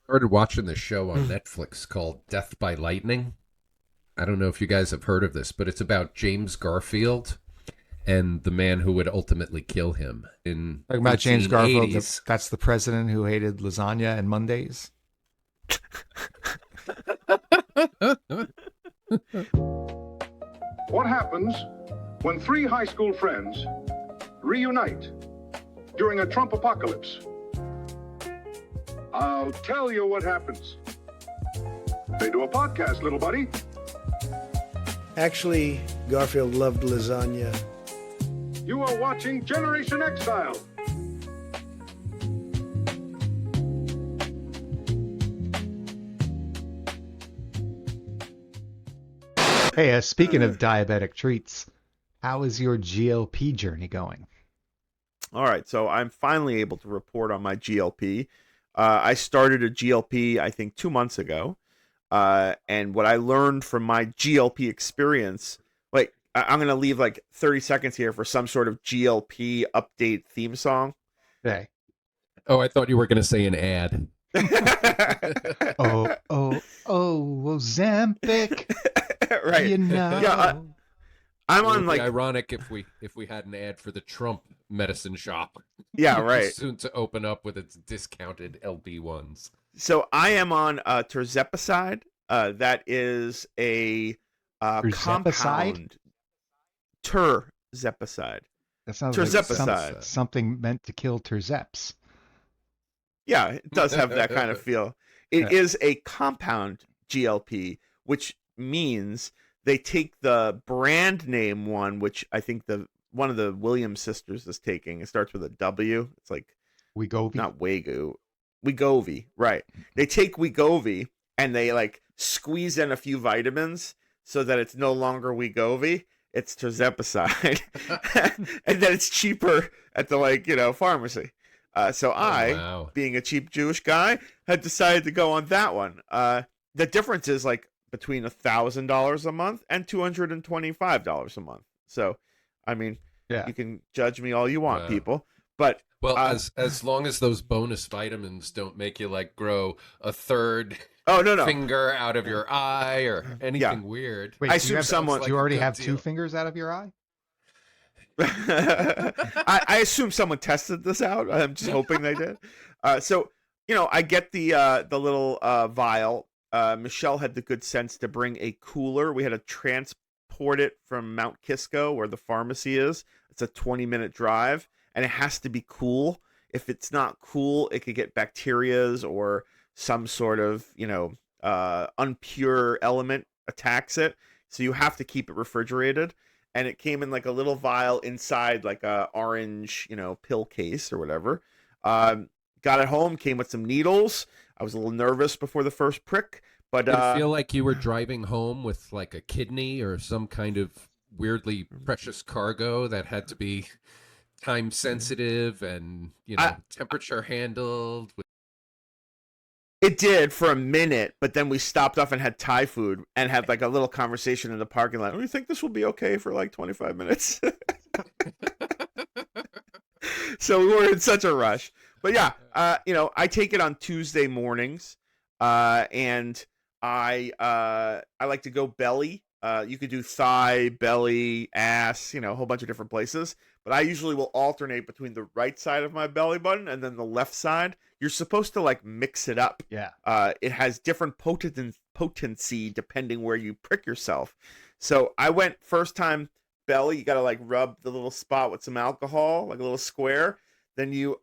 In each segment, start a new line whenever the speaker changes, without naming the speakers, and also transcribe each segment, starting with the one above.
Started watching this show on Netflix called Death by Lightning. I don't know if you guys have heard of this, but it's about James Garfield and the man who would ultimately kill him in
Talking about James Garfield,
1880s.
that's the president who hated lasagna and Mondays.
What happens when three high school friends reunite during a Trump apocalypse? I'll tell you what happens. They do a podcast, little buddy.
Actually, Garfield loved lasagna.
You are watching Generation Exile.
Hey, speaking of diabetic treats, how is your GLP journey going?
All right, so I'm finally able to report on my GLP. I started a GLP, I think, 2 months ago. And what I learned from my GLP experience, like, I'm going to leave like 30 seconds here for some sort of GLP update theme song.
Hey.
Oh, I thought you were going to say an ad.
Oh, Ozempic.
Right.
You know.
Yeah, I'm
It would
on
be
like,
ironic if we had an ad for the Trump medicine shop.
yeah, right.
Soon to open up with its discounted LB1s.
So I am on tirzepatide. That is a compound. Tirzepatide.
That sounds
Tirzepatide.
like something meant to kill terzeps.
Yeah, it does have that kind of feel. It is a compound GLP, which means they take the brand name one, which I think one of the Williams sisters is taking. It starts with a W. It's like
Wegovy.
not Wagyu. Wegovy, right. They take Wegovy and they like squeeze in a few vitamins so that it's no longer Wegovy. It's tirzepatide. And then it's cheaper at the pharmacy. So
Wow.
being a cheap Jewish guy, had decided to go on that one. The difference is like between $1,000 a month and $225 a month. So, I mean,
Yeah.
you can judge me all you want,
Wow.
people. But
Well, as long as those bonus vitamins don't make you like grow a third
oh no,
finger out of your eye or anything weird.
Wait,
I
do you
assume
have-
someone-
do you already
Good
have
deal.
2 fingers out of your eye?
I assume someone tested this out. I'm just hoping they did. So I get the little vial. Michelle had the good sense to bring a cooler. We had to transport it from Mount Kisco, where the pharmacy is. It's a 20-minute drive, and it has to be cool. If it's not cool, it could get bacterias or some sort of unpure element attacks it. So you have to keep it refrigerated. And it came in like a little vial inside like a orange, pill case or whatever. Got it home, came with some needles. I was a little nervous before the first prick, but
Did it feel like you were driving home with like a kidney or some kind of weirdly precious cargo that had to be time sensitive and temperature handled?
it did for a minute, but then we stopped off and had Thai food and had like a little conversation in the parking lot. Do you think this will be okay for like 25 minutes? So we were in such a rush. But yeah, I take it on Tuesday mornings, and I like to go belly. You could do thigh, belly, ass, a whole bunch of different places. But I usually will alternate between the right side of my belly button and then the left side. You're supposed to like mix it up.
Yeah.
It has different potency depending where you prick yourself. So I went first time belly. You got to like rub the little spot with some alcohol, like a little square. Then you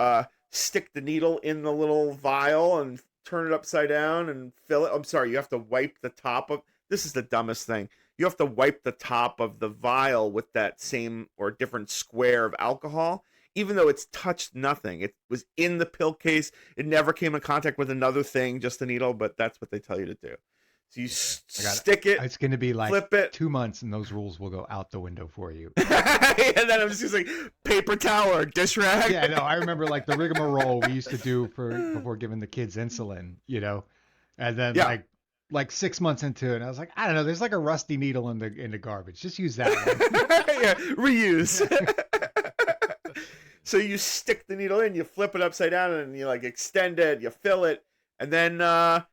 stick the needle in the little vial and turn it upside down and fill it. I'm sorry, you have to wipe the top of. This is the dumbest thing. You have to wipe the top of the vial with that same or different square of alcohol, even though it's touched nothing. It was in the pill case. It never came in contact with another thing, just a needle, but that's what they tell you to do. So you stick it,
It's going to be like
flip it.
2 months and those rules will go out the window for you.
And then I'm just using paper towel or dish rag.
Yeah, no, I remember like the rigmarole we used to do before giving the kids insulin, and then like 6 months into it, I was like, I don't know, there's like a rusty needle in the garbage. Just use that one.
Yeah, reuse. So you stick the needle in, you flip it upside down, and you like extend it, you fill it, And then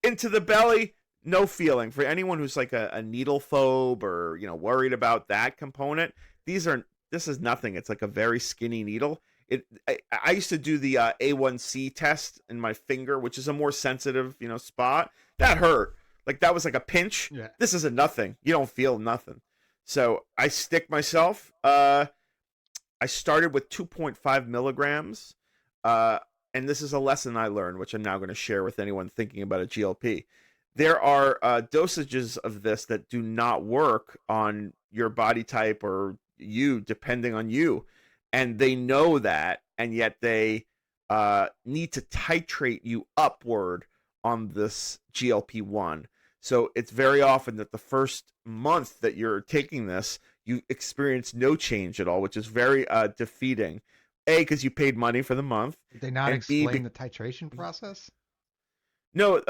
into the belly, no feeling. For anyone who's like a needle phobe or, you know, worried about that component, this is nothing. It's like a very skinny needle. I used to do the A1C test in my finger, which is a more sensitive, you know, spot. That hurt. Like that was like a pinch.
Yeah.
This is a nothing. You don't feel nothing. So I stick myself. I started with 2.5 milligrams. And this is a lesson I learned, which I'm now going to share with anyone thinking about a GLP. There are dosages of this that do not work on your body type or you, depending on you. And they know that, and yet they need to titrate you upward on this GLP-1. So it's very often that the first month that you're taking this, you experience no change at all, which is very defeating. A, because you paid money for the month.
Did they not explain the titration process?
No,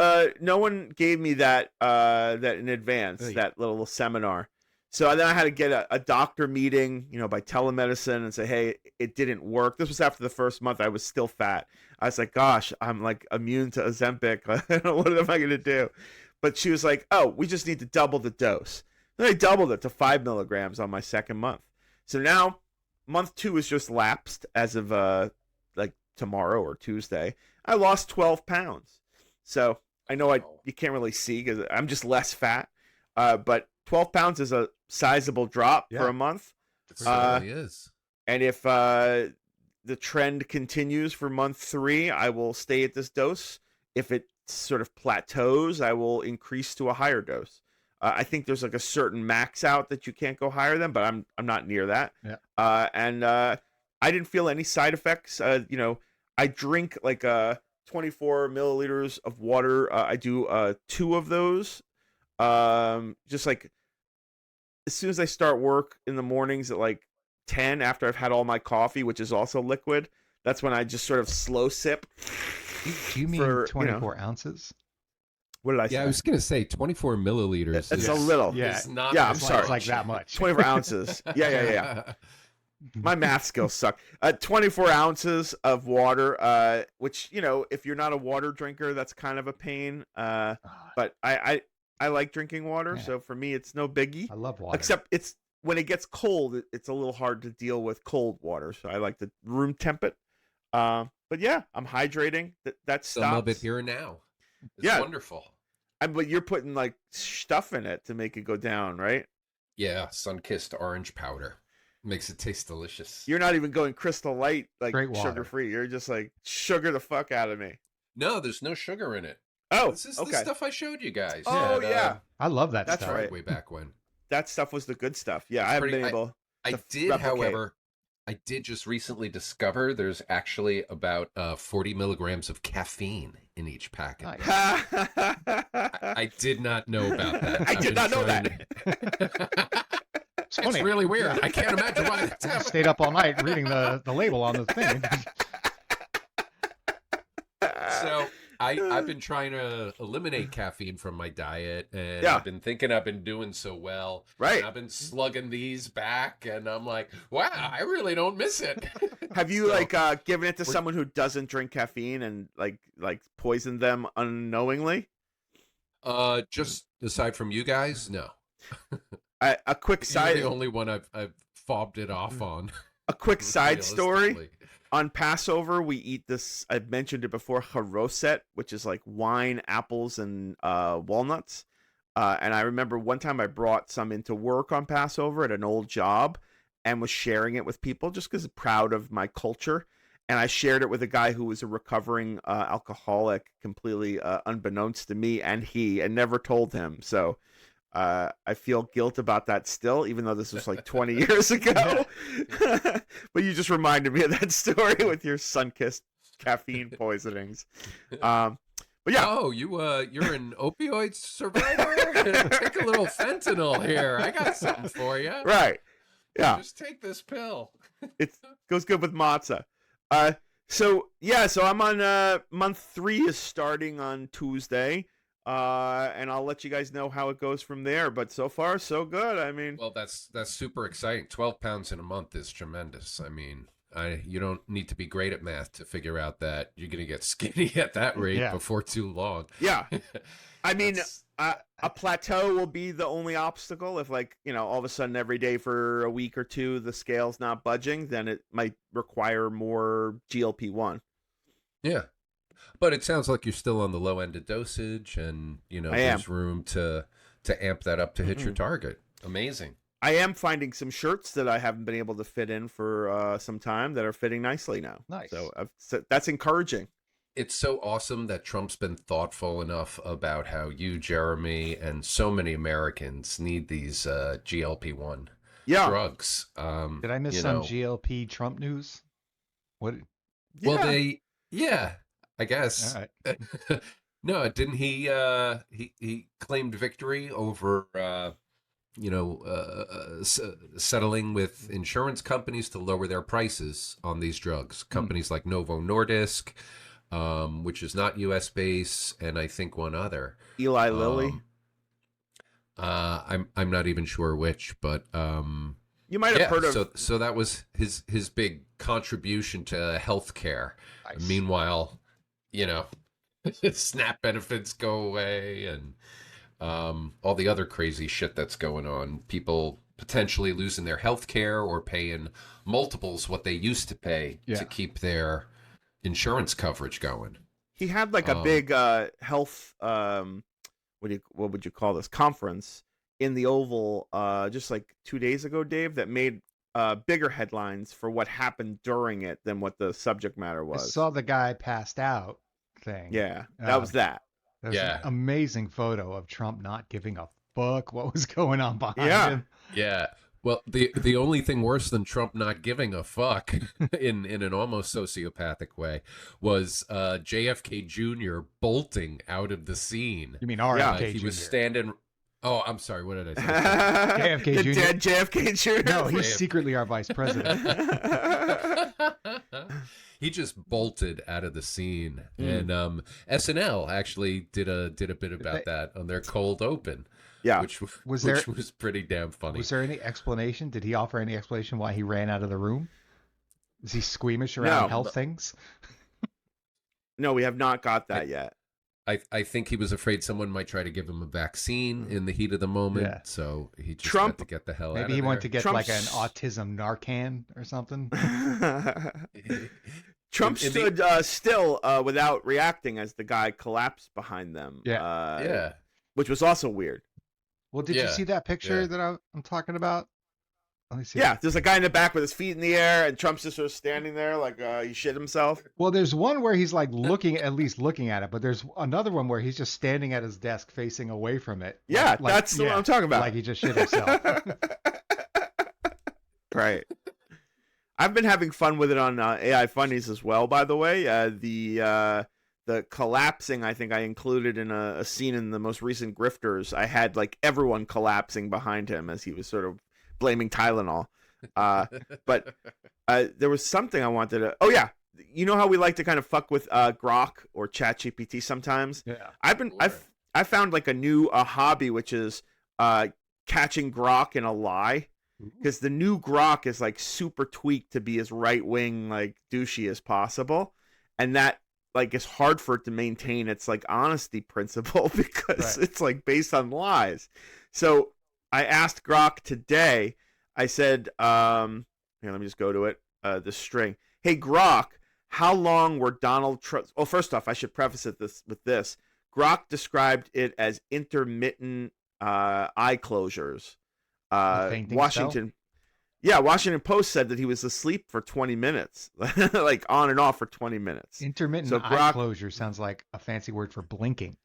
no one gave me that in advance, that little seminar. So then I had to get a doctor meeting, you know, by telemedicine and say, hey, it didn't work. This was after the first month. I was still fat. I was like, gosh, I'm like immune to Ozempic. What am I going to do? But she was like, oh, we just need to double the dose. Then I doubled it to 5 milligrams on my second month. So now month 2 is just lapsed as of like tomorrow or Tuesday. I lost 12 pounds. So I know you can't really see because I'm just less fat. But 12 pounds is a sizable drop for a month.
It certainly is.
And if the trend continues for month 3, I will stay at this dose. If it sort of plateaus, I will increase to a higher dose. I think there's like a certain max out that you can't go higher than, but I'm not near that.
Yeah.
And I didn't feel any side effects. You know, I drink like 24 milliliters of water. I do 2 of those. Just like as soon as I start work in the mornings at like 10 after I've had all my coffee, which is also liquid, that's when I just sort of slow sip.
Do you mean 24 ounces?
What did I say?
Yeah, I was going to say 24 milliliters.
It's a little.
Yeah,
It's not
I'm sorry.
It's like that much.
24 ounces. Yeah. My math skills suck. 24 ounces of water, which, you know, if you're not a water drinker, that's kind of a pain. But I like drinking water, so for me, it's no biggie.
I love water.
Except it's when it gets cold, it's a little hard to deal with cold water. So I like to room temp it. But yeah, I'm hydrating. That stops.
Some of it here and now. It's wonderful.
But you're putting like stuff in it to make it go down, right?
Yeah, sun-kissed orange powder. Makes it taste delicious.
You're not even going Crystal Light, like sugar-free. You're just like, sugar the fuck out of me.
No, there's no sugar in it.
Oh,
this is the stuff I showed you guys.
Oh, yeah.
I love that
That's
stuff.
right.
Way back when.
That stuff was the good stuff. Yeah, I haven't been able
I did,
replicate.
however, I did just recently discover there's actually about 40 milligrams of caffeine in each packet. I did not know about that.
I did not know that.
It's really weird. I can't imagine why that's happening.
Stayed up all night reading the label on the thing.
So I've been trying to eliminate caffeine from my diet, and I've been thinking I've been doing so well.
Right.
And I've been slugging these back, and I'm like, wow, I really don't miss it.
Have you given it to someone who doesn't drink caffeine and like poisoned them unknowingly?
Just aside from you guys, no.
A quick side.
You're the only one I've fobbed it off on.
A quick side story. On Passover, we eat this. I've mentioned it before. Haroset, which is like wine, apples, and walnuts. And I remember one time I brought some into work on Passover at an old job, and was sharing it with people just because I'm proud of my culture. And I shared it with a guy who was a recovering alcoholic, completely unbeknownst to me and never told him. So. I feel guilt about that still, even though this was like 20 years ago. But you just reminded me of that story with your sun-kissed caffeine poisonings. But yeah.
Oh, you're an opioid survivor? Take a little fentanyl here. I got something for you.
Right. Yeah.
Just take this pill.
It goes good with matzah. So I'm on month 3 is starting on Tuesday. And I'll let you guys know how it goes from there. But so far, so good. I mean,
well, that's super exciting. 12 pounds in a month is tremendous. I mean, You don't need to be great at math to figure out that you're going to get skinny at that rate before too long.
Yeah. I mean, a plateau will be the only obstacle. If, like, you know, all of a sudden every day for a week or two the scale's not budging, then it might require more GLP-1.
Yeah. But it sounds like you're still on the low end of dosage, and, you know, there's room to amp that up to hit your target. Amazing.
I am finding some shirts that I haven't been able to fit in for some time that are fitting nicely now.
Nice.
So that's encouraging.
It's so awesome that Trump's been thoughtful enough about how you, Jeremy, and so many Americans need these GLP-1 drugs.
Did I miss some GLP Trump news? What?
Well, I guess.
All right.
No, didn't he? He claimed victory over, settling with insurance companies to lower their prices on these drugs. Companies like Novo Nordisk, which is not U.S. based, and I think one other.
Eli Lilly.
I'm not even sure which, but
you might have heard of.
So that was his big contribution to healthcare.
Nice.
Meanwhile, you know, SNAP benefits go away, and all the other crazy shit that's going on. People potentially losing their health care or paying multiples what they used to pay to keep their insurance coverage going.
He had like a big health what would you call this, conference in the Oval just like 2 days ago, Dave, that made bigger headlines for what happened during it than what the subject matter was.
I saw the guy passed out thing.
Yeah, that was that.
There's an amazing photo of Trump not giving a fuck what was going on behind him.
Yeah. Well, the only thing worse than Trump not giving a fuck in an almost sociopathic way was JFK Jr. bolting out of the scene.
You mean RFK Jr.?
He was standing. Oh, I'm sorry. What did I say?
JFK Jr.
The dead JFK Jr.
No, he's secretly our vice president.
He just bolted out of the scene, and SNL actually did a bit about that on their cold open.
Yeah,
which was pretty damn funny.
Was there any explanation? Did he offer any explanation why he ran out of the room? Is he squeamish around health things?
No, we have not got that yet.
I think he was afraid someone might try to give him a vaccine in the heat of the moment, so he just had to get the hell out of there.
Maybe he went to get like an autism Narcan or something.
Trump stood still without reacting as the guy collapsed behind them. Which was also weird.
Well, did you see that picture that I'm talking about? Let me see.
Yeah, there's a guy in the back with his feet in the air, and Trump's just sort of standing there like he shit himself.
Well, there's one where he's like looking at it, but there's another one where he's just standing at his desk facing away from it.
Yeah, that's what I'm talking about.
Like he just shit himself.
Right. I've been having fun with it on AI Funnies as well, by the way. The collapsing, I think I included in a scene in the most recent Grifters. I had like everyone collapsing behind him as he was sort of blaming Tylenol. But there was something I wanted to... Oh, yeah. You know how we like to kind of fuck with Grok or ChatGPT sometimes?
Yeah.
I found like a new hobby, which is catching Grok in a lie. Because the new Grok is like super tweaked to be as right-wing, like douchey as possible. And that like it's hard for it to maintain its like honesty principle because it's like based on lies. So I asked Grok today, I said, here, let me just go to it, the string. Hey, Grok, how long were Donald Trump... Oh, first off, I should preface it with this. Grok described it as intermittent eye closures. Washington Post said that he was asleep for 20 minutes, like on and off for 20 minutes.
Intermittent eye closure sounds like a fancy word for blinking.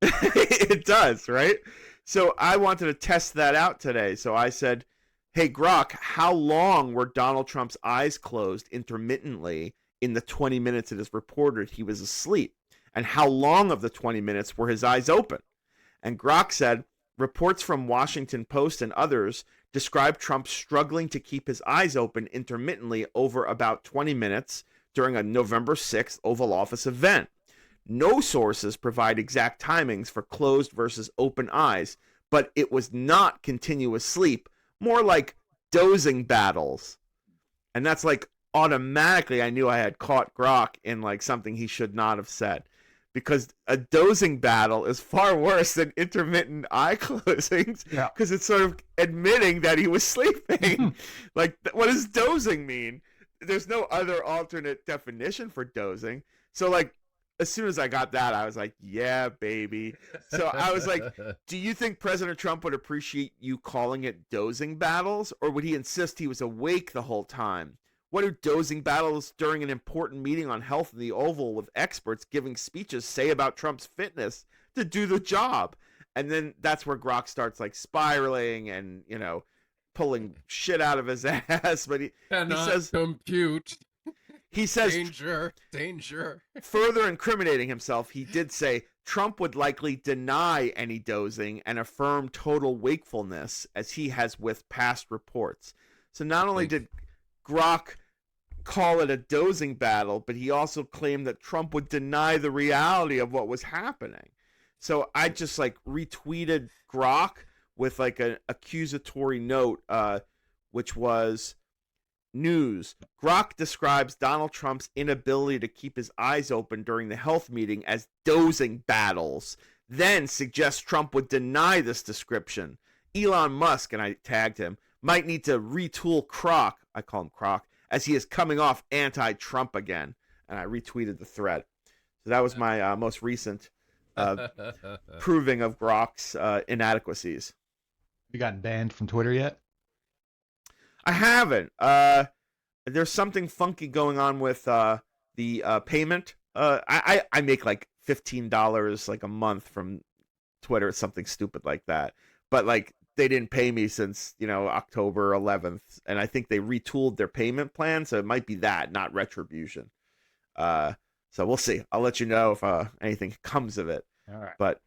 It does, right? So I wanted to test that out today. So I said, hey, Grok, how long were Donald Trump's eyes closed intermittently in the 20 minutes it is reported he was asleep? And how long of the 20 minutes were his eyes open? And Grok said, reports from Washington Post and others describe Trump struggling to keep his eyes open intermittently over about 20 minutes during a November 6th Oval Office event. No sources provide exact timings for closed versus open eyes, but it was not continuous sleep, more like dozing battles. And that's like automatically I knew I had caught Grok in like something he should not have said, because a dozing battle is far worse than intermittent eye closings, because it's sort of admitting that he was sleeping. Like, what does dozing mean? There's no other alternate definition for dozing. So like, as soon as I got that, I was like, yeah, baby. So I was like, do you think President Trump would appreciate you calling it dozing battles, or would he insist he was awake the whole time? What do dozing battles during an important meeting on health in the Oval with experts giving speeches say about Trump's fitness to do the job? And then that's where Grok starts like spiraling and, you know, pulling shit out of his ass. But he says,
compute.
He says,
danger.
Further incriminating himself, he did say Trump would likely deny any dozing and affirm total wakefulness, as he has with past reports. So not only did Grok call it a dozing battle, but he also claimed that Trump would deny the reality of what was happening. So I just like retweeted Grok with like an accusatory note, which was, news: Grok describes Donald Trump's inability to keep his eyes open during the health meeting as dozing battles, then suggests Trump would deny this description. Elon Musk, and I tagged him, might need to retool Croc, I call him Croc, as he is coming off anti-Trump again. And I retweeted the thread. So that was my most recent proving of Grok's inadequacies.
You gotten banned from Twitter yet?
I haven't. There's something funky going on with the payment. I make like $15 like a month from Twitter, something stupid like that. But like, they didn't pay me since, you know, October 11th, and I think they retooled their payment plan, so it might be that, not retribution. So we'll see. I'll let you know if anything comes of it.
All right.
But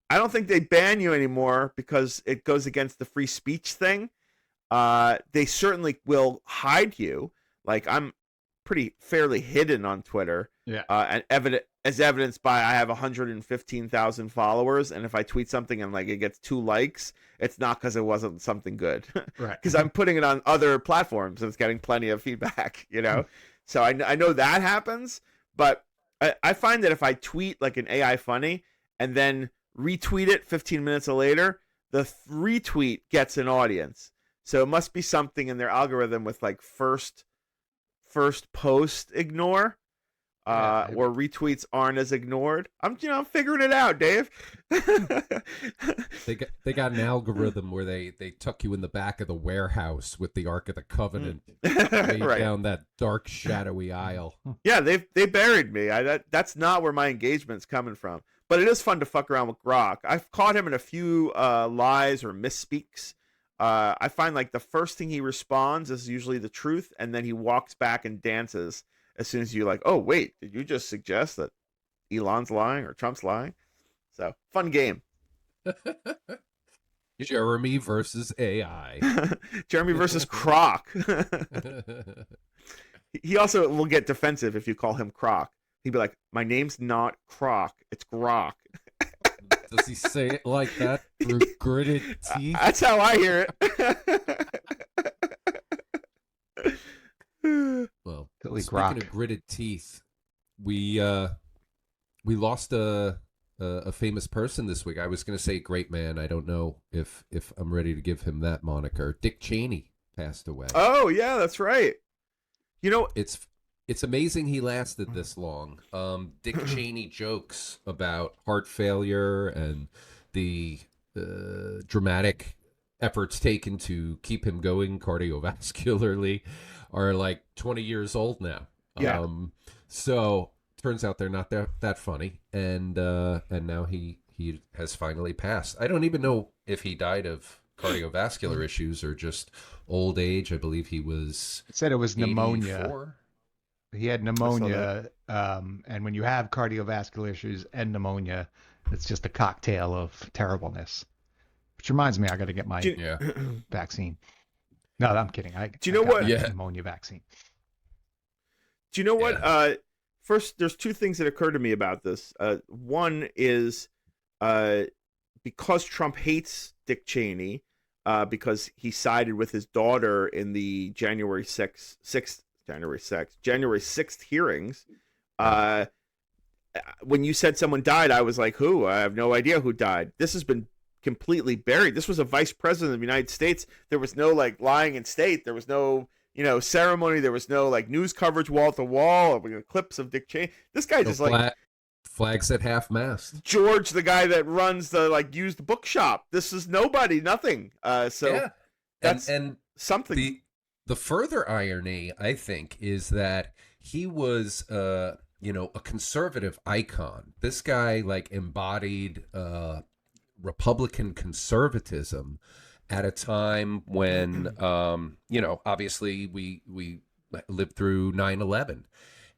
I don't think they ban you anymore because it goes against the free speech thing. They certainly will hide you. Like, I'm pretty fairly hidden on Twitter.
Yeah.
And as evidenced by I have 115,000 followers, and if I tweet something and like it gets 2 likes, it's not because it wasn't something good.
Right.
Because I'm putting it on other platforms and it's getting plenty of feedback, you know? So I know that happens, but I find that if I tweet like an AI funny and then retweet it 15 minutes later, the retweet gets an audience. So it must be something in their algorithm with like first post ignore, or retweets aren't as ignored. I'm figuring it out, Dave.
They got an algorithm where they tuck you in the back of the warehouse with the Ark of the Covenant, right down that dark, shadowy aisle.
Yeah, they buried me. That's not where my engagement's coming from. But it is fun to fuck around with Grok. I've caught him in a few lies or misspeaks. I find like the first thing he responds is usually the truth, and then he walks back and dances as soon as you're like, oh, wait, did you just suggest that Elon's lying or Trump's lying? So, fun game.
Jeremy versus AI.
Jeremy versus Croc. He also will get defensive if you call him Croc. He'd be like, my name's not Croc, it's Grok.
Does he say it like that through gritted teeth?
That's how I hear it.
Well,
Billy
speaking
Grok.
of gritted teeth, we lost a famous person this week. I was going to say great man. I don't know if I'm ready to give him that moniker. Dick Cheney passed away.
Oh yeah, that's right. You know,
it's amazing he lasted this long. Dick Cheney jokes about heart failure and the dramatic efforts taken to keep him going cardiovascularly are like 20 years old now.
Yeah.
So turns out they're not that funny, and now he has finally passed. I don't even know if he died of cardiovascular issues or just old age. I believe he was.
It said it was
84.
pneumonia. He had pneumonia, and when you have cardiovascular issues and pneumonia, it's just a cocktail of terribleness. Which reminds me, I got to get my vaccine. No, I'm kidding.
Do you know what?
Pneumonia vaccine.
Do you know what? First, there's 2 things that occur to me about this. One is because Trump hates Dick Cheney, because he sided with his daughter in the January 6th January 6th hearings. When you said someone died, I was like, who? I have no idea who died. This has been completely buried. This was a vice president of the United States. There was no like lying in state. There was no, ceremony. There was no like news coverage wall to wall, clips of Dick Cheney. This guy just like
flags at half mast.
George, the guy that runs the like used bookshop. This is nobody, nothing. That's and something.
The further irony, I think, is that he was a conservative icon. This guy like embodied Republican conservatism at a time when obviously we lived through 9/11.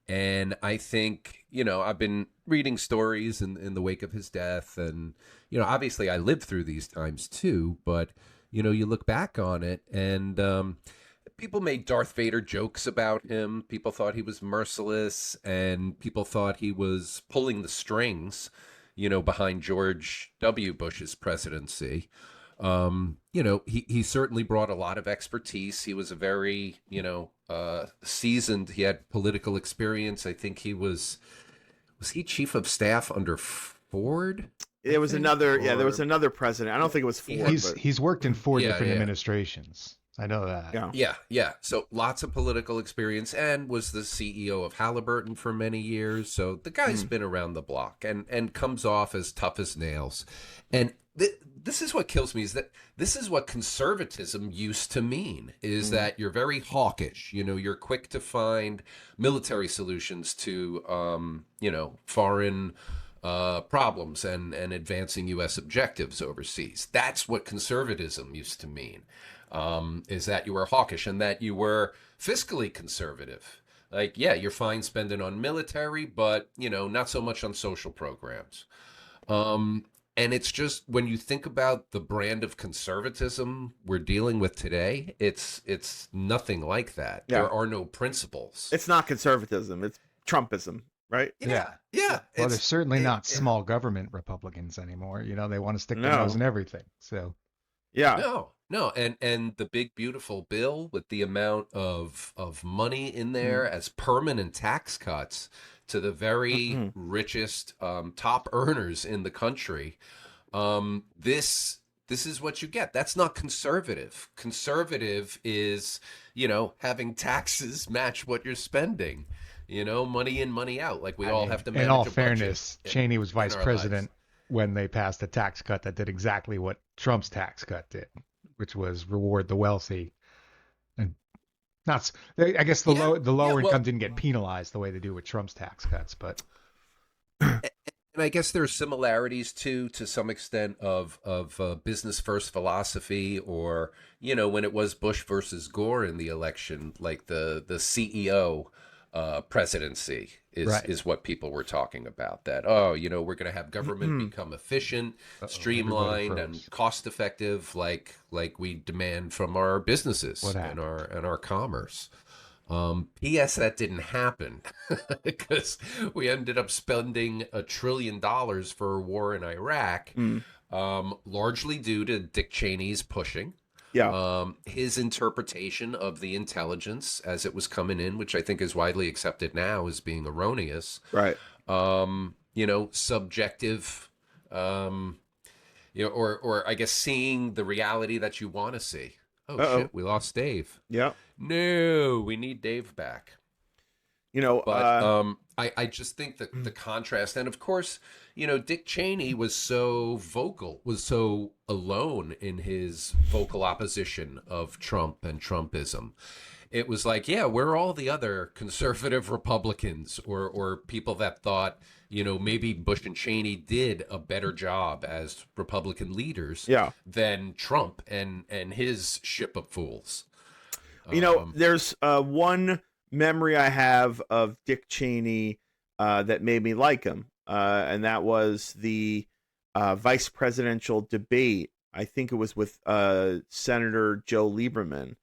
And I think, I've been reading stories in the wake of his death, and obviously I lived through these times too, but you look back on it, and people made Darth Vader jokes about him. People thought he was merciless, and people thought he was pulling the strings, behind George W. Bush's presidency. He certainly brought a lot of expertise. He was a very, seasoned. He had political experience. I think he was he chief of staff under Ford?
There was another president. I don't think it was Ford.
He's worked in four different administrations. I know that.
Yeah. So lots of political experience, and was the CEO of Halliburton for many years. So the guy's been around the block and comes off as tough as nails. And this is what kills me, is that this is what conservatism used to mean, is that you're very hawkish. You're quick to find military solutions to, foreign problems and advancing U.S. objectives overseas. That's what conservatism used to mean. Is that you were hawkish and that you were fiscally conservative. Like, yeah, you're fine spending on military, but, not so much on social programs. And it's just, when you think about the brand of conservatism we're dealing with today, it's nothing like that. Yeah. There are no principles.
It's not conservatism. It's Trumpism, right?
Yeah.
Well,
they're certainly not small government Republicans anymore. They want to stick their nose in everything. So.
Yeah.
No, and the big beautiful bill with the amount of money in there as permanent tax cuts to the very richest top earners in the country. This is what you get. That's not conservative. Conservative is, having taxes match what you're spending. Money in, money out. Like we all have to manage.
In all fairness, Cheney was vice president when they passed a tax cut that did exactly what Trump's tax cut did, which was reward the wealthy, and not. I guess the lower income didn't get penalized the way they do with Trump's tax cuts, but.
And I guess there are similarities to some extent of business first philosophy, or when it was Bush versus Gore in the election, like the CEO presidency is what people were talking about. That we're going to have government become efficient, streamlined, and cost effective, like we demand from our businesses and our commerce. P.S. that didn't happen because we ended up spending $1 trillion for a war in Iraq, largely due to Dick Cheney's pushing.
Yeah.
His interpretation of the intelligence as it was coming in, which I think is widely accepted now as being erroneous.
Right.
Subjective, or I guess seeing the reality that you want to see. Shit, we lost Dave.
Yeah.
No, we need Dave back. I just think that the contrast, and of course, Dick Cheney was so vocal, was so alone in his vocal opposition of Trump and Trumpism. It was like, where are all the other conservative Republicans or people that thought, maybe Bush and Cheney did a better job as Republican leaders than Trump and his ship of fools.
There's one memory I have of Dick Cheney that made me like him, and that was the vice presidential debate. I think it was with Senator Joe Lieberman.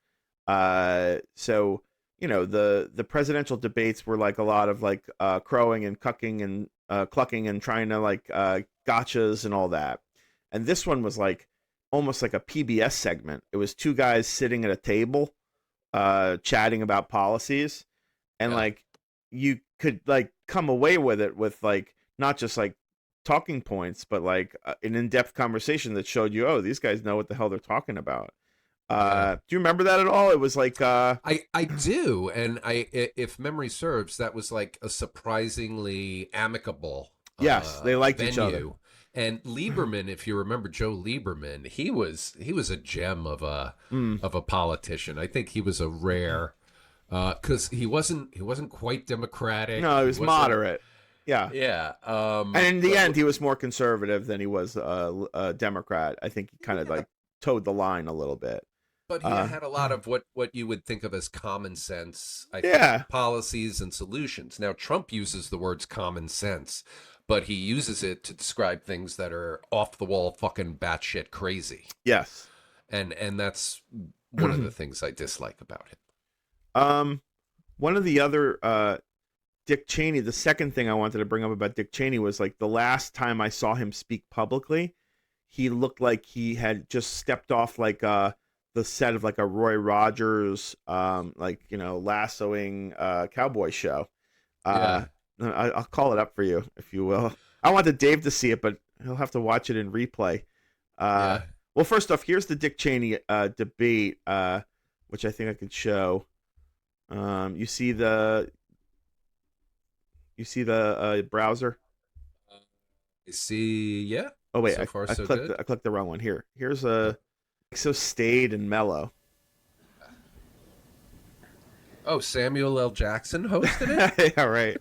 So the presidential debates were like a lot of like crowing and cucking and clucking and trying to like gotchas and all that. And this one was like almost like a PBS segment. It was two guys sitting at a table chatting about policies. and like you could like come away with it with like not just like talking points, but like an in-depth conversation that showed you, oh, these guys know what the hell they're talking about. Do you remember that at all? It was like
I do, and if memory serves, that was like a surprisly amicable
yes, they liked
venue.
each other.
And Lieberman, if you remember Joe Lieberman, he was a gem of a politician. I think he was a rare because he wasn't quite democratic.
No, he was moderate. Yeah.
Yeah.
And in the end, he was more conservative than he was a Democrat. I think he kind of like towed the line a little bit.
But he had a lot of what you would think of as common sense, I think, policies and solutions. Now, Trump uses the words common sense, but he uses it to describe things that are off the wall, fucking batshit crazy.
Yes.
And that's one of the things I dislike about him.
One of the other Dick Cheney, the second thing I wanted to bring up about Dick Cheney was like the last time I saw him speak publicly, he looked like he had just stepped off like the set of like a Roy Rogers like, you know, lassoing cowboy show. I'll call it up for you if you will. I wanted Dave to see it, but he'll have to watch it in replay. Well, first off, here's the Dick Cheney debate, which I think I could show. You see the browser?
I see, yeah.
Oh wait,
so far,
I
so
clicked
good.
I clicked the wrong one. Here's a so staid and mellow.
Oh, Samuel L. Jackson hosted it?
Yeah, right.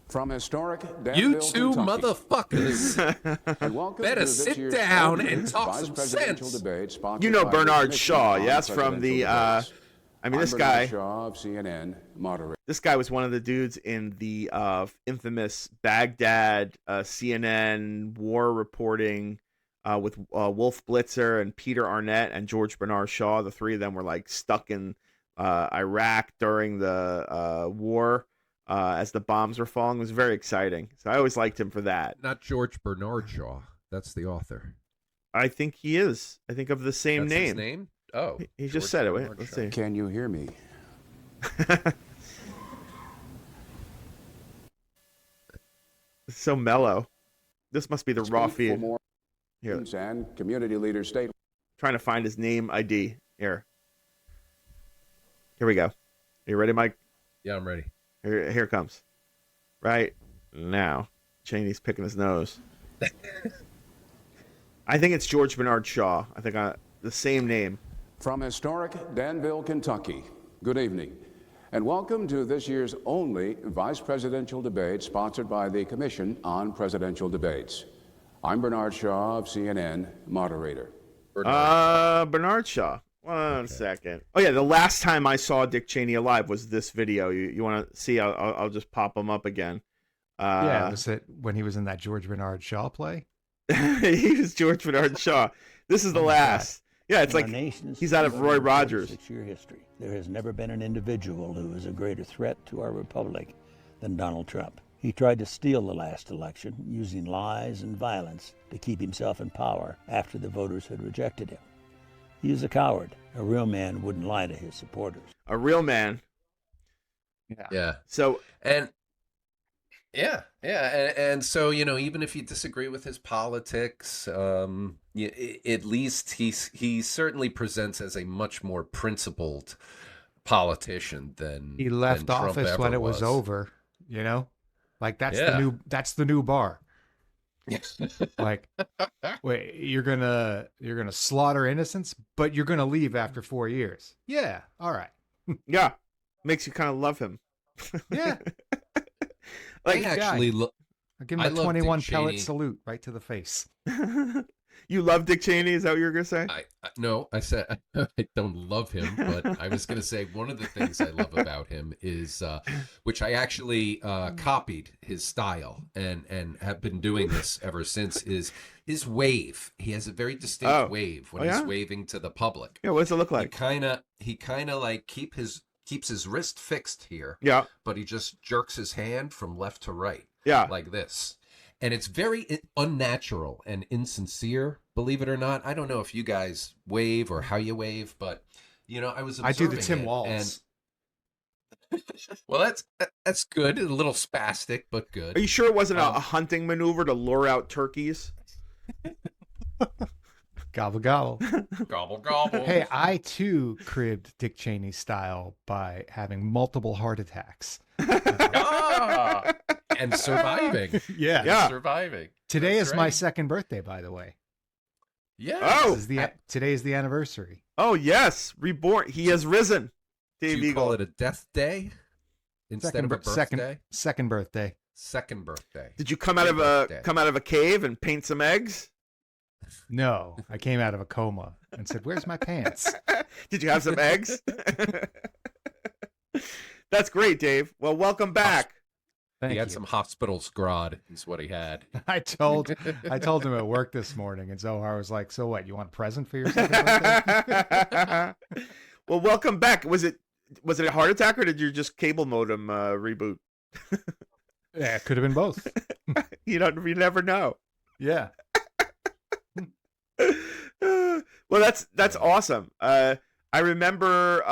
From historic
You
Danville,
two
Kentucky.
motherfuckers
And welcome
better
to this
sit
year's
down
only
and talk
vice
some
presidential
sense.
debate sponsored
You know
by the
Bernard
Commission
Shaw.
on
Yeah, that's from the
Presidential Debates.
I mean,
I'm
this
Bernard
guy
Shaw of CNN, moderator.
This guy was one of the dudes in the infamous Baghdad CNN war reporting with Wolf Blitzer and Peter Arnett and George Bernard Shaw. The three of them were like stuck in Iraq during the war as the bombs were falling. It was very exciting. So I always liked him for that.
Not George Bernard Shaw. That's the author.
I think he is. I think of the same
That's
name.
his name? Oh.
He
George
just said it. Wait,
Bernard
let's
Shaw.
see.
Can you hear me?
It's so mellow. This must be the raw
Speak for
feed.
more
Here,
and community leaders state.
trying to find his name ID. Here we go. Are you ready, Mike?
Yeah, I'm ready.
Here it comes. Right now. Cheney's picking his nose. I think it's George Bernard Shaw. I think the same name.
From historic Danville, Kentucky. Good evening, and welcome to this year's only vice presidential debate sponsored by the Commission on Presidential Debates. I'm Bernard Shaw of CNN, moderator.
Bernard Shaw. One second. Oh yeah, the last time I saw Dick Cheney alive was this video. You want to see? I'll just pop him up again.
Yeah, was it when he was in that George Bernard Shaw play?
He was George Bernard Shaw. This is the last. Yeah, it's like he's out of Roy Rogers.
6-year history. There has never been an individual who is a greater threat to our republic than Donald Trump. He tried to steal the last election using lies and violence to keep himself in power after the voters had rejected him. He is a coward. A real man wouldn't lie to his supporters.
A real man.
Yeah.
So
and and so, you know, even if you disagree with his politics, at least he certainly presents as a much more principled politician than
He left
than Trump
office
ever
when it was over, you know? Like that's the new bar. Like, wait, you're gonna slaughter innocents, but you're gonna leave after 4 years. Yeah, all right.
yeah, makes you kind of love him.
Yeah.
Like
I actually
I'll give him a
love
21
Dick
pellet
Cheney.
salute right to the face.
You love Dick Cheney? Is that what you were gonna say?
No, I said I don't love him, but I was going to say one of the things I love about him is, which I actually copied his style and have been doing this ever since, is his wave. He has a very distinct wave when he's waving to the public.
Yeah, what does it look like?
He kind of like keeps his wrist fixed here.
Yeah.
But he just jerks his hand from left to right.
Yeah.
Like this. And it's very unnatural and insincere, believe it or not. I don't know if you guys wave or how you wave, but, you know, I was observing
I do the Tim
it,
Walz.
Well, that's good. A little spastic, but good.
Are you sure it wasn't a hunting maneuver to lure out turkeys?
Gobble gobble.
Gobble gobble.
Hey, I too cribbed Dick Cheney style by having multiple heart attacks.
And surviving.
Yeah.
Surviving.
Today
That's
is my
right.
second birthday, by the way.
Yeah.
Oh,
Today is the anniversary.
Oh yes, reborn. He has risen.
Do
Dave
you
Eagle.
call it a death day instead of a birthday?
Second birthday.
Second birthday.
Did you come out of a cave and paint some eggs?
No, I came out of a coma and said, "Where's my pants?"
Did you have some eggs? That's great, Dave. Well, welcome back.
Thank
He had
you.
some hospital's grod, is what he had.
I told him at work this morning, and Zohar was like, "So what? You want a present for your second birthday?"
Well, welcome back. Was it a heart attack or did you just cable modem reboot?
Yeah, it could have been both.
You never know.
Yeah.
Well, that's awesome. I remember,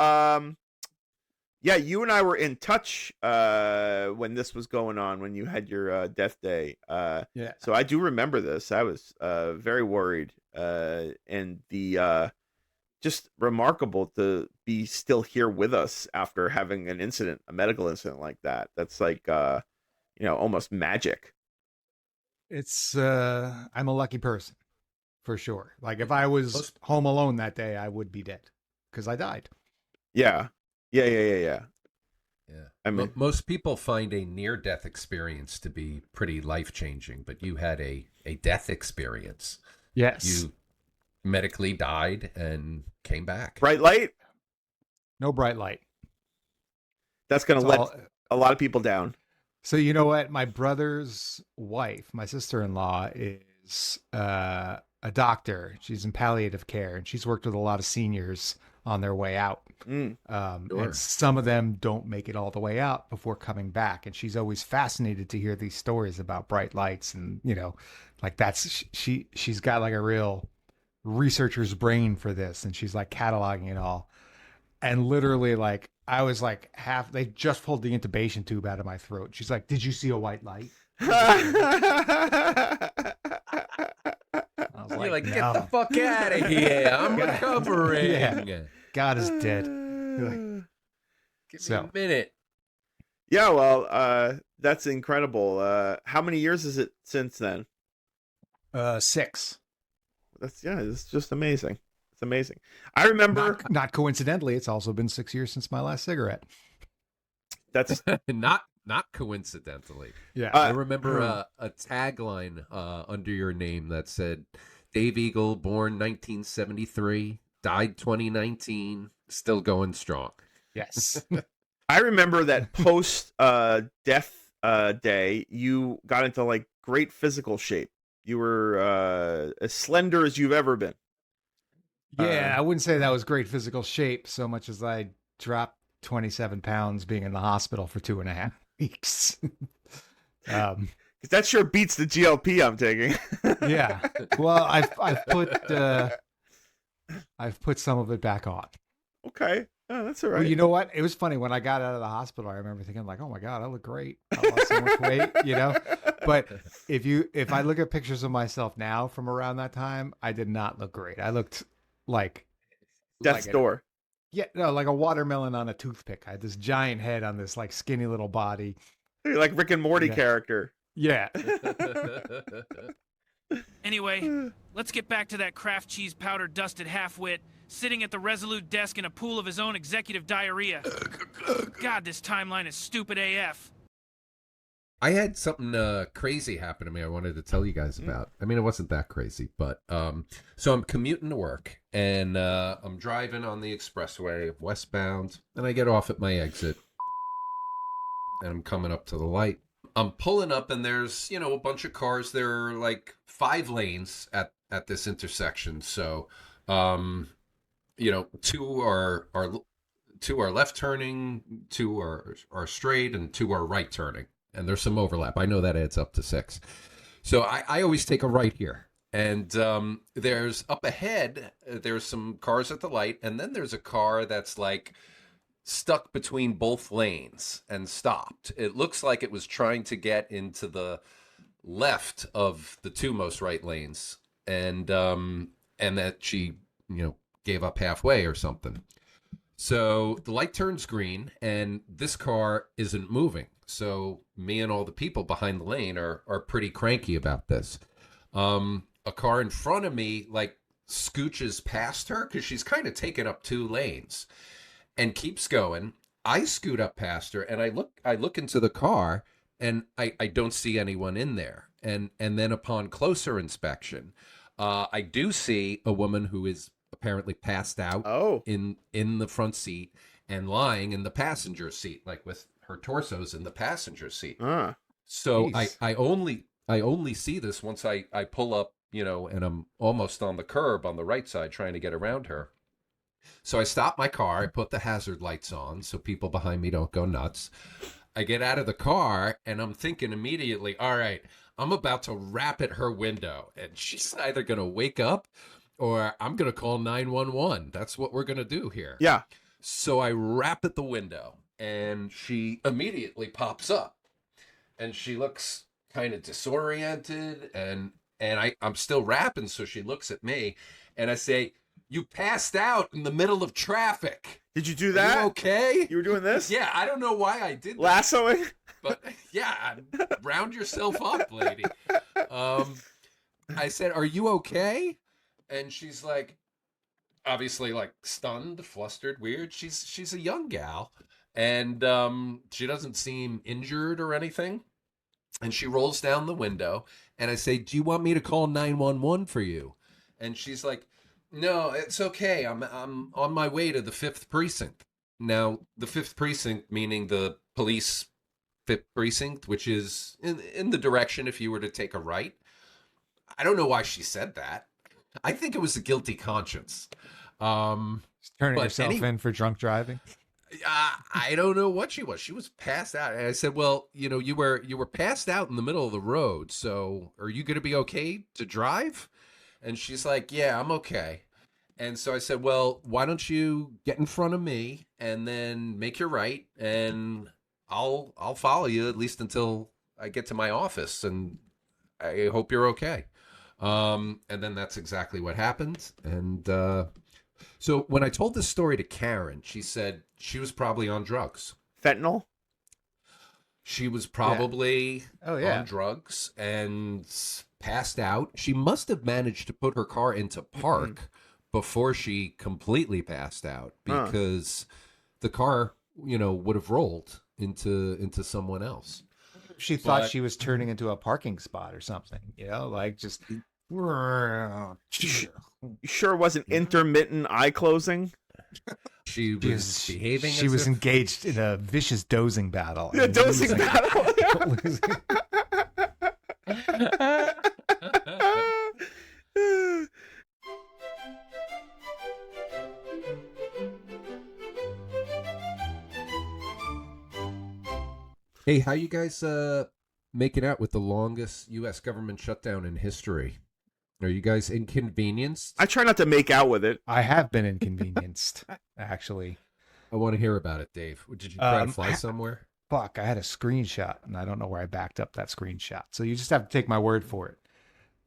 you and I were in touch when this was going on, when you had your death day.
Yeah.
So I do remember this. I was very worried, and the just remarkable to be still here with us after having an incident, a medical incident like that. That's like almost magic.
It's I'm a lucky person, for sure. Like if I was home alone that day, I would be dead because I died.
Yeah.
Yeah.
I mean,
most people find a near-death experience to be pretty life-changing, but you had a death experience.
Yes.
You medically died and came back.
bright light.
No bright light.
That's going to let a lot of people down.
So you know what? My brother's wife, my sister-in-law, is a doctor. She's in palliative care, and she's worked with a lot of seniors on their way out.
Sure.
And some of them don't make it all the way out before coming back. And she's always fascinated to hear these stories about bright lights, and like she's got like a real researcher's brain for this, and she's like cataloging it all. And literally, like, I was like they just pulled the intubation tube out of my throat. She's like, "Did you see a white light?" I was
You're like,
"No."
get the fuck out of here. I'm recovering.
Yeah. God is dead.
Give me a minute.
Yeah, well, that's incredible. How many years is it since then?
6.
It's just amazing. It's amazing. I remember,
Not coincidentally, it's also been 6 years since my last cigarette.
that's
not coincidentally.
Yeah.
I remember a tagline under your name that said, Dave Eagle, born 1973, died 2019, still going strong.
Yes.
I remember that post death day, you got into like great physical shape. You were as slender as you've ever been.
Yeah, I wouldn't say that was great physical shape so much as I dropped 27 pounds being in the hospital for 2.5 weeks.
Because that sure beats the GLP I'm taking.
Yeah. Well, I've put some of it back on.
Okay. Oh, that's all right.
Well, you know what? It was funny when I got out of the hospital. I remember thinking like, "Oh my God, I look great. I lost so much weight," But if I look at pictures of myself now from around that time, I did not look great. I looked like
Death's door.
Like a watermelon on a toothpick. I had this giant head on this like skinny little body.
You're like Rick and Morty character.
Yeah.
Anyway, let's get back to that Kraft cheese powder dusted half-wit sitting at the Resolute desk in a pool of his own executive diarrhea. God, this timeline is stupid AF.
I had something crazy happen to me I wanted to tell you guys about. I mean, it wasn't that crazy, but so I'm commuting to work, and I'm driving on the expressway westbound, and I get off at my exit, and I'm coming up to the light. I'm pulling up, and there's, a bunch of cars. There are like 5 lanes at this intersection. So, two are left turning, 2 are straight, and 2 are right turning. And there's some overlap. I know that adds up to 6. So I always take a right here. And there's up ahead, there's some cars at the light. And then there's a car that's like stuck between both lanes and stopped. It looks like it was trying to get into the left of the two most right lanes, and that she, gave up halfway or something. So the light turns green, and this car isn't moving. So me and all the people behind the lane are pretty cranky about this. A car in front of me, like, scooches past her because she's kind of taken up two lanes and keeps going. I scoot up past her, and I look into the car, and I don't see anyone in there. And then upon closer inspection, I do see a woman who is apparently passed out in the front seat and lying in the passenger seat, like with her torso's in the passenger seat. So I only see this once I pull up, and I'm almost on the curb on the right side trying to get around her. So I stop my car, I put the hazard lights on so people behind me don't go nuts. I get out of the car, and I'm thinking immediately, all right, I'm about to rap at her window, and she's either going to wake up or I'm going to call 911. That's what we're going to do here.
Yeah.
So I rap at the window, and she immediately pops up, and she looks kind of disoriented, and I'm still rapping, so she looks at me, and I say, "You passed out in the middle of traffic."
Did you do that?
Are you okay?
You were doing this?
Yeah, I don't know why I did that.
Lassoing?
But yeah, round yourself up, lady. I said, "Are you okay?" And she's like, obviously, like, stunned, flustered, weird. She's a young gal, and she doesn't seem injured or anything. And she rolls down the window, and I say, "Do you want me to call 911 for you?" And she's like, "No, it's okay. I'm on my way to the 5th precinct." Now, the 5th precinct, meaning the police 5th precinct, which is in the direction if you were to take a right. I don't know why she said that. I think it was a guilty conscience.
Just turning yourself in for drunk driving.
I don't know what she was. She was passed out. And I said, "Well, you were passed out in the middle of the road. So are you going to be okay to drive?" And she's like, "Yeah, I'm okay." And so I said, "Well, why don't you get in front of me and then make your right, and I'll follow you at least until I get to my office, and I hope you're okay." And then that's exactly what happened. And so when I told this story to Karen, she said she was probably on drugs.
Fentanyl?
She was probably on drugs and passed out. She must have managed to put her car into park before she completely passed out, because the car, would have rolled into someone else.
She thought she was turning into a parking spot or something, like just.
You sure it wasn't intermittent eye closing?
She was behaving.
She was engaged in a vicious dozing battle.
Yeah, dozing battle.
Hey, how you guys making out with the longest U.S. government shutdown in history? Are you guys inconvenienced?
I try not to make out with it.
I have been inconvenienced, actually.
I want to hear about it, Dave. Did you try to fly somewhere?
Fuck, I had a screenshot, and I don't know where I backed up that screenshot. So you just have to take my word for it.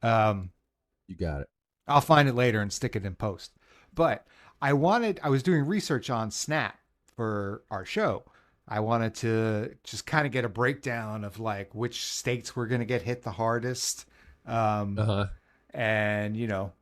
You got it.
I'll find it later and stick it in post. But I was doing research on Snap for our show. I wanted to just kind of get a breakdown of like which states were going to get hit the hardest. And,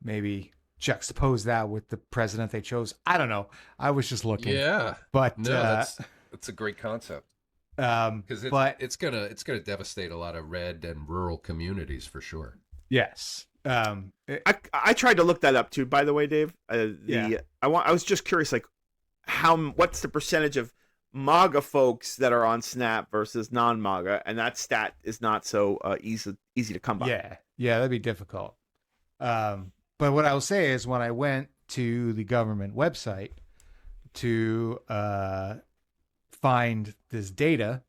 maybe juxtapose that with the president they chose. I don't know. I was just looking.
Yeah.
But
no, that's a great concept. Because it's gonna devastate a lot of red and rural communities for sure.
Yes.
I tried to look that up too, by the way, Dave. I was just curious, like what's the percentage of MAGA folks that are on Snap versus non-MAGA, and that stat is not so easy to come by.
Yeah, that'd be difficult. But what I will say is when I went to the government website to find this data,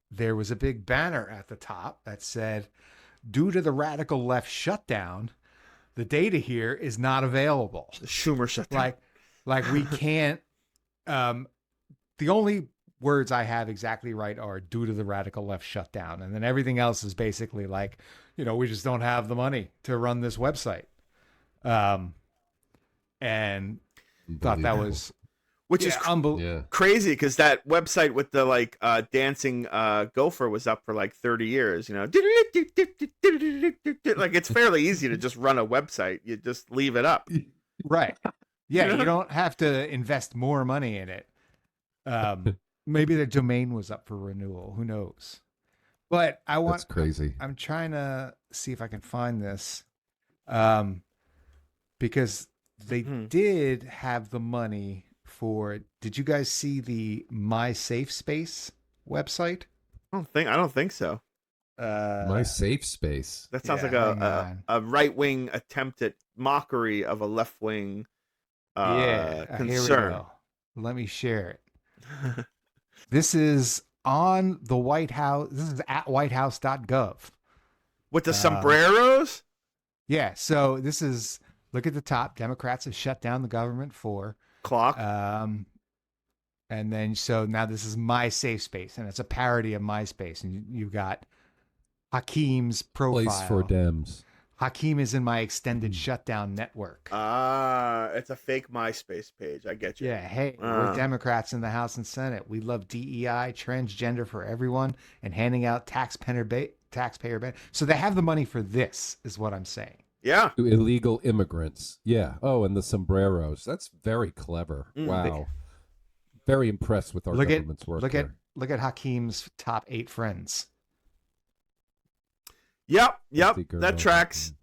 there was a big banner at the top that said, "Due to the radical left shutdown, the data here is not available."
The Schumer shutdown.
Like we can't the only words I have exactly right are due to the radical left shutdown. And then everything else is basically like, we just don't have the money to run this website. And thought that was,
which is crazy because that website with the like dancing gopher was up for like 30 years, like it's fairly easy to just run a website. You just leave it up.
Right. Yeah. You don't have to invest more money in it. Maybe the domain was up for renewal. Who knows? But
That's crazy.
I'm trying to see if I can find this. Because they did have the money for, did you guys see the My Safe Space website?
I don't think so.
My Safe Space.
That sounds like a right-wing attempt at mockery of a left-wing concern.
Here we go. Let me share it. This is on the White House. This is at whitehouse.gov.
With the sombreros?
Yeah. So this is, look at the top. Democrats have shut down the government for
clock.
And then, so now this is My Safe Space, and it's a parody of MySpace. And you've got Hakeem's profile.
Place for Dems.
Hakeem is in my extended shutdown network.
It's a fake MySpace page. I get you.
Yeah. Hey, we're Democrats in the House and Senate. We love DEI, transgender for everyone, and handing out taxpayer benefits. So they have the money for this, is what I'm saying.
Yeah.
To illegal immigrants. Yeah. Oh, and the sombreros. That's very clever. Wow. Very impressed with our government's work.
Look at Hakeem's top 8 friends.
Yep. That tracks.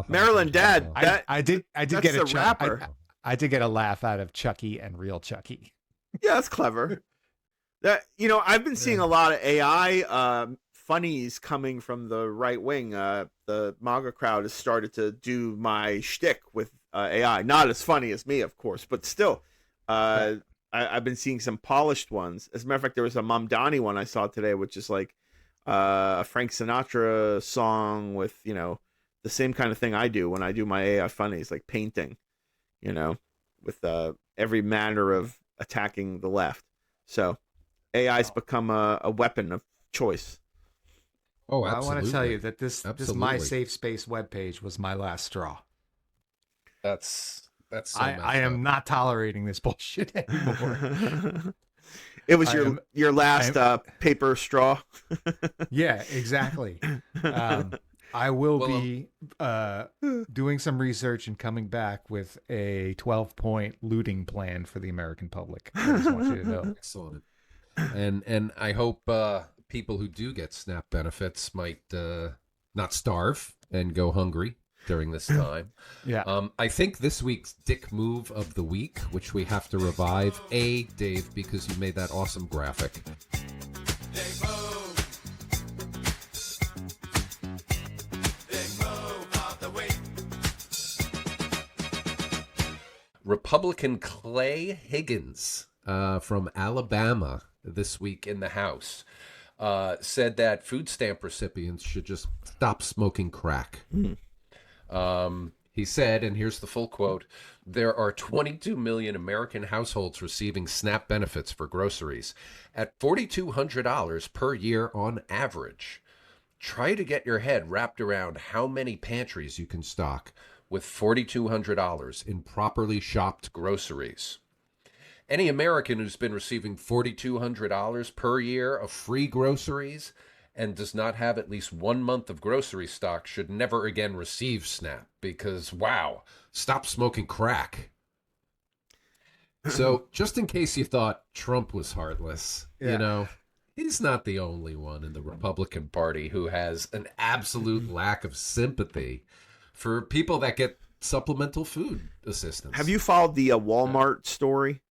Maryland Dad.
I did get a rapper. I did get a laugh out of Chucky and Real Chucky.
Yeah, that's clever. I've been seeing a lot of AI funnies coming from the right wing. The MAGA crowd has started to do my shtick with AI. Not as funny as me, of course, but still. I've been seeing some polished ones. As a matter of fact, there was a Mamdani one I saw today, which is like a Frank Sinatra song with, the same kind of thing I do when I do my AI funnies, like painting, with every manner of attacking the left. So AI's become a weapon of choice.
Oh, absolutely.
I want to tell you that this My Safe Space webpage was my last straw.
That's so
I am not tolerating this bullshit anymore.
It was your last paper straw.
Yeah, exactly. I will be doing some research and coming back with a 12-point looting plan for the American public. I just want you to know.
Excellent. And I hope people who do get SNAP benefits might not starve and go hungry during this time.
Yeah.
I think this week's Dick Move of the Week, which we have to revive. Dave, because you made that awesome graphic. Republican Clay Higgins from Alabama this week in the House said that food stamp recipients should just stop smoking crack. He said, and here's the full quote, "There are 22 million American households receiving SNAP benefits for groceries at $4,200 per year on average. Try to get your head wrapped around how many pantries you can stock with $4,200 in properly shopped groceries. Any American who's been receiving $4,200 per year of free groceries and does not have at least 1 month of grocery stock should never again receive SNAP because, wow, stop smoking crack." So just in case you thought Trump was heartless, he's not the only one in the Republican Party who has an absolute lack of sympathy for people that get supplemental food assistance.
Have you followed the Walmart story?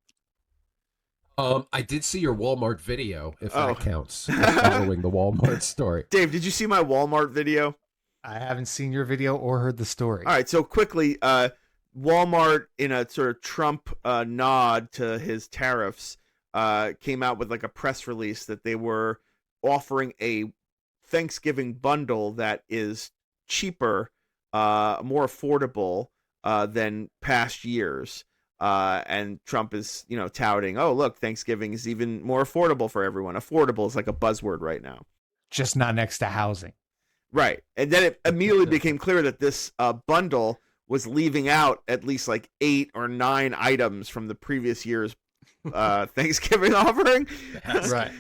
I did see your Walmart video, if that counts, following the Walmart story.
Dave, did you see my Walmart video?
I haven't seen your video or heard the story.
All right, so quickly, Walmart, in a sort of Trump nod to his tariffs, came out with like a press release that they were offering a Thanksgiving bundle that is cheaper, more affordable than past years. And Trump is, touting, oh, look, Thanksgiving is even more affordable for everyone. Affordable is like a buzzword right now.
Just not next to housing.
Right. And then it immediately became clear that this bundle was leaving out at least like 8 or 9 items from the previous year's Thanksgiving offering.
Right.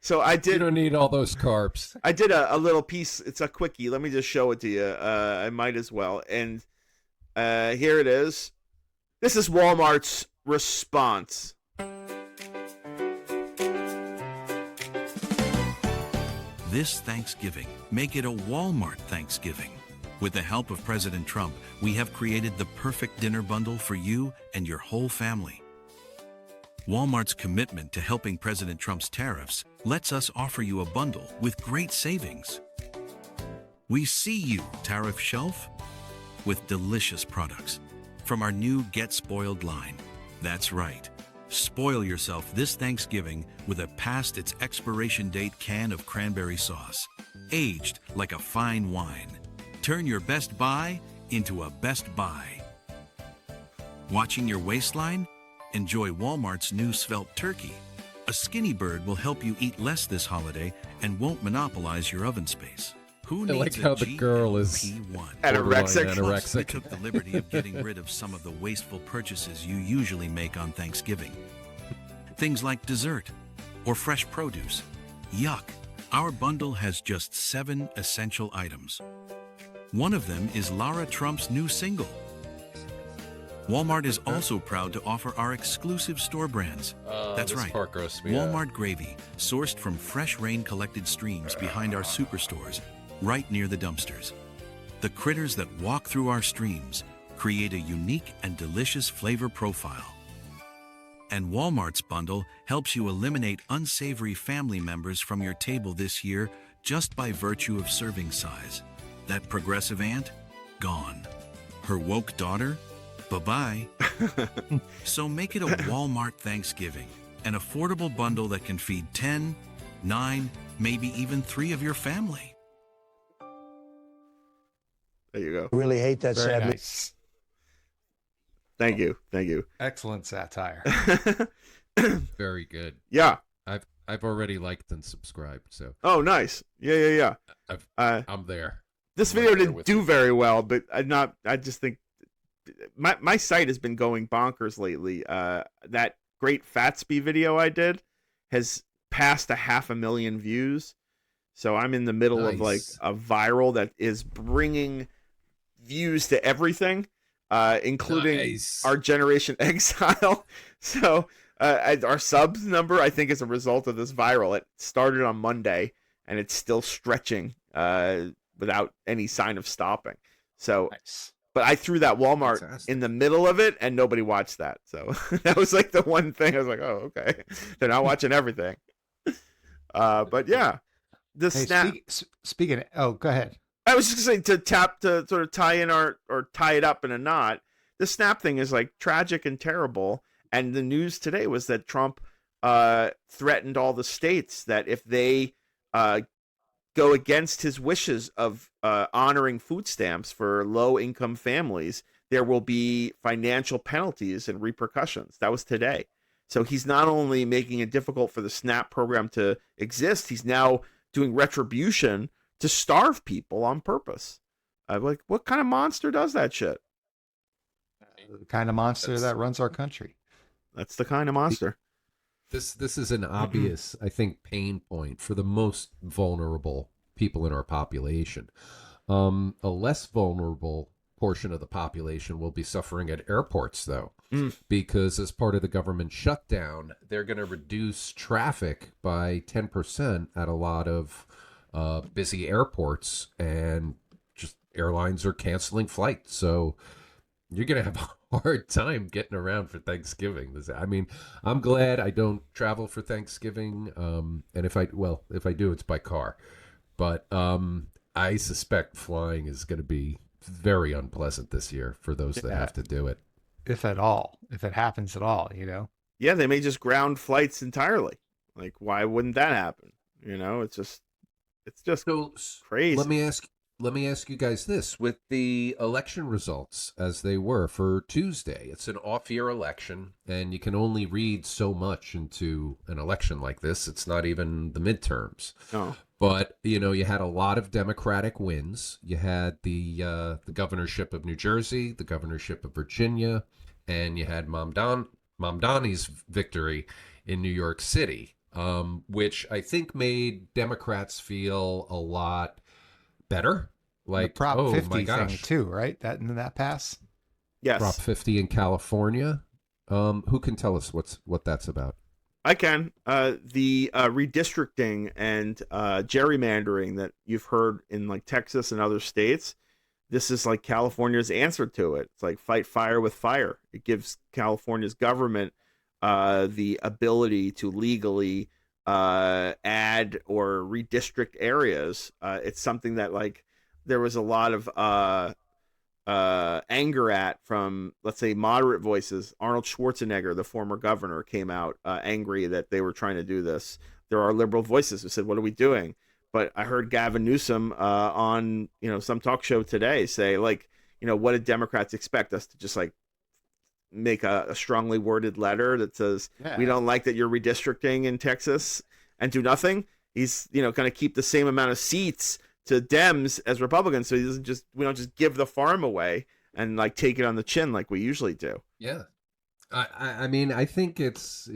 So I did.
You don't need all those carbs.
I did a little piece. It's a quickie. Let me just show it to you. I might as well. And here it is. This is Walmart's response.
This Thanksgiving, make it a Walmart Thanksgiving. With the help of President Trump, we have created the perfect dinner bundle for you and your whole family. Walmart's commitment to helping President Trump's tariffs lets us offer you a bundle with great savings. We see you, tariff shelf, with delicious products from our new Get Spoiled line. That's right. Spoil yourself this Thanksgiving with a past its expiration date can of cranberry sauce, aged like a fine wine. Turn your best buy into a best buy. Watching your waistline? Enjoy Walmart's new svelte turkey. A skinny bird will help you eat less this holiday and won't monopolize your oven space. Who
I
needs
like how
a
the girl is
GMP1?
Anorexic.
Anorexic.
We took the liberty of getting rid of some of the wasteful purchases you usually make on Thanksgiving. Things like dessert or fresh produce. Yuck. Our bundle has just 7 essential items. One of them is Lara Trump's new single. Walmart is also proud to offer our exclusive store brands. That's
this
right.
part grossed me out.
Walmart gravy, sourced from fresh rain-collected streams behind our superstores, right near the dumpsters. The critters that walk through our streams create a unique and delicious flavor profile. And Walmart's bundle helps you eliminate unsavory family members from your table this year just by virtue of serving size. That progressive aunt? Gone. Her woke daughter? Bye-bye. So make it a Walmart Thanksgiving, an affordable bundle that can feed 10, 9, maybe even 3 of your family.
There you go.
Really hate that
Very
sadly.
nice.
Thank you. Thank you.
Excellent satire.
Very good.
Yeah.
I've already liked and subscribed, so
Oh, nice. Yeah.
I'm there.
This
I'm
video
right there
didn't
with
do
you.
very well, but I just think my site has been going bonkers lately. That great Fatsby video I did has passed 500,000 views. So I'm in the middle of like
Nice.
a viral that is bringing views to everything, including
Nice.
our Generation Exile. So our subs number, I think, is a result of this viral. It started on Monday and it's still stretching without any sign of stopping. So,
Nice.
but I threw that Walmart
Fantastic.
in the middle of it and nobody watched that. So that was like the one thing I was like, oh, okay. They're not watching everything. But yeah, the
Hey,
snap.
speaking. Oh, go ahead.
I was just going to to sort of tie in or tie it up in a knot. The snap thing is like tragic and terrible. And the news today was that Trump threatened all the states that if they go against his wishes of honoring food stamps for low-income families, there will be financial penalties and repercussions. That was today. So he's not only making it difficult for the SNAP program to exist, he's now doing retribution to starve people on purpose. Like, what kind of monster does that shit?
The kind of monster that runs our country.
That's the kind of monster.
This is an obvious, I think, pain point for the most vulnerable people in our population. A less vulnerable portion of the population will be suffering at airports, though, because as part of the government shutdown, they're going to reduce traffic by 10% at a lot of busy airports, and just airlines are canceling flights. So you're going to have a hard time getting around for Thanksgiving. I mean, I'm glad I don't travel for Thanksgiving. And if I do, it's by car. But I suspect flying is going to be very unpleasant this year for those that have to do it.
If at all, if it happens at all, you know.
Yeah, they may just ground flights entirely. Like, why wouldn't that happen? You know, it's just
So
crazy.
let me ask let me ask you guys this. With the election results as they were for Tuesday, it's an off-year election, and you can only read so much into an election like this. It's not even the midterms.
Oh.
But, you had a lot of Democratic wins. You had the governorship of New Jersey, the governorship of Virginia, and you had Mamdani's victory in New York City, which I think made Democrats feel a lot better. Like,
the Prop
oh
50
my gosh,
thing too, right? That pass.
Yes.
Prop 50 in California. Who can tell us what that's about?
I can. The redistricting and gerrymandering that you've heard in like Texas and other states. This is like California's answer to it. It's like fight fire with fire. It gives California's government the ability to legally add or redistrict areas. It's something that like there was a lot of anger at from, let's say, moderate voices. Arnold Schwarzenegger, the former governor, came out angry that they were trying to do this. There are liberal voices who said, what are we doing? But I heard Gavin Newsom on some talk show today say, like, what did Democrats expect us to just like make a strongly worded letter that says we don't like that you're redistricting in Texas and do nothing? He's going to keep the same amount of seats to Dems as Republicans, so we don't just give the farm away and like take it on the chin like we usually do.
Yeah, I mean, I think it's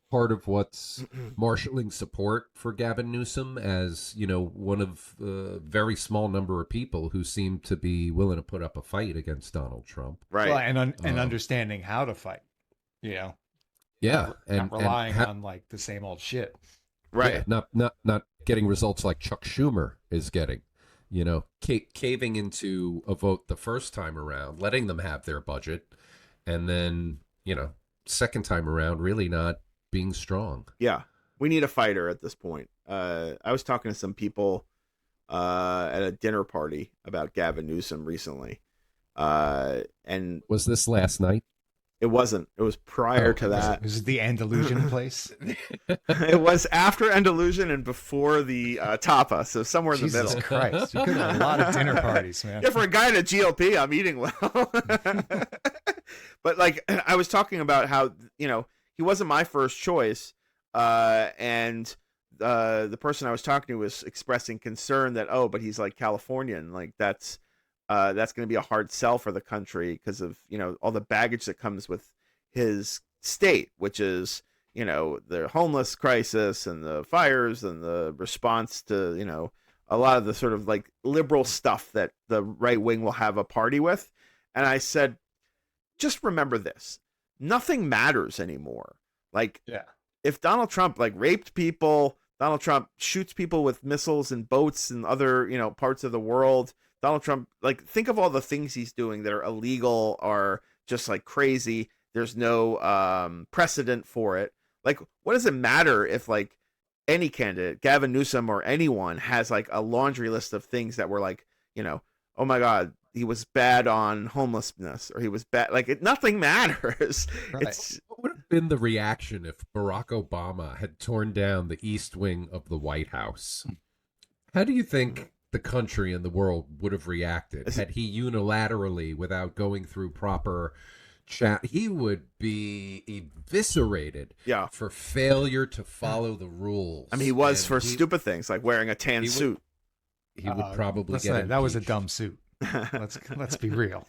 part of what's marshaling support for Gavin Newsom as one of a very small number of people who seem to be willing to put up a fight against Donald Trump,
right?
Well, and understanding how to fight,
yeah,
not relying on like the same old shit,
right?
Yeah, not getting results like Chuck Schumer is getting. Caving into a vote the first time around, letting them have their budget, and then, second time around, really not being strong.
Yeah, we need a fighter at this point. I was talking to some people at a dinner party about Gavin Newsom recently. And
was this last night?
It wasn't. It was prior to that.
This is the Andalusian place.
It was after Andalusian and before the Tapa, so somewhere in the middle.
Jesus Christ, you could have a lot of dinner parties, man.
Yeah, for a guy in a GOP, I'm eating well. But like, I was talking about how he wasn't my first choice, and the person I was talking to was expressing concern that but he's like Californian, like that's going to be a hard sell for the country because of all the baggage that comes with his state, which is the homeless crisis and the fires and the response to a lot of the sort of like liberal stuff that the right wing will have a party with. And I said, just remember this: nothing matters anymore. Like, if Donald Trump like raped people, Donald Trump shoots people with missiles and boats and other parts of the world. Donald Trump, like, think of all the things he's doing that are illegal or just like crazy. There's no precedent for it. Like, what does it matter if like any candidate, Gavin Newsom or anyone, has like a laundry list of things that were like, oh my God, he was bad on homelessness or he was bad. Like, nothing matters.
Right.
What would have been the reaction if Barack Obama had torn down the East Wing of the White House? How do you think the country and the world would have reacted had he unilaterally, without going through proper chat? He would be eviscerated for failure to follow the rules.
I mean, he was for stupid things like wearing a tan suit.
He would probably get
that was a dumb suit. Let's be real.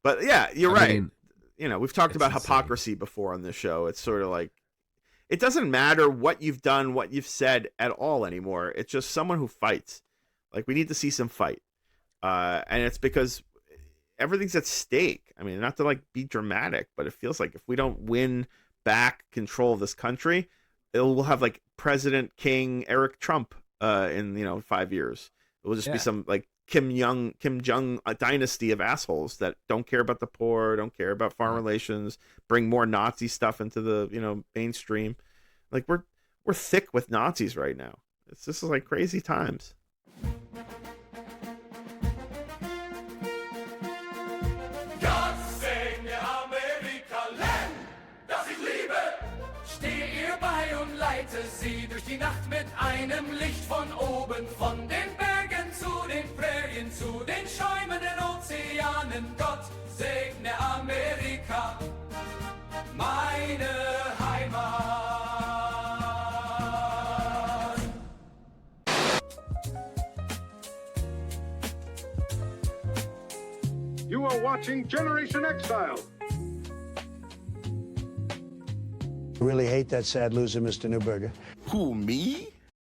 But yeah, you're right. We've talked about hypocrisy before on this show. It's sort of like, it doesn't matter what you've done, what you've said at all anymore. It's just someone who fights. Like, we need to see some fight. And it's because everything's at stake. I mean, not to like be dramatic, but it feels like if we don't win back control of this country, we'll have like President King Eric Trump in 5 years. It will just be some like Kim Jong dynasty of assholes that don't care about the poor, don't care about foreign relations, bring more Nazi stuff into the mainstream. Like, we're thick with Nazis right now. This is like crazy times.
Gott segne Amerika-Land, das ich liebe. Steh ihr bei und leite sie durch die Nacht mit einem Licht von oben, von den Bergen zu den Prärien, zu den schäumenden Ozeanen. Gott segne Amerika, meine Heimat.
You are watching Generation Exile.
I really hate that sad loser, Mr. Newberger.
Who, me?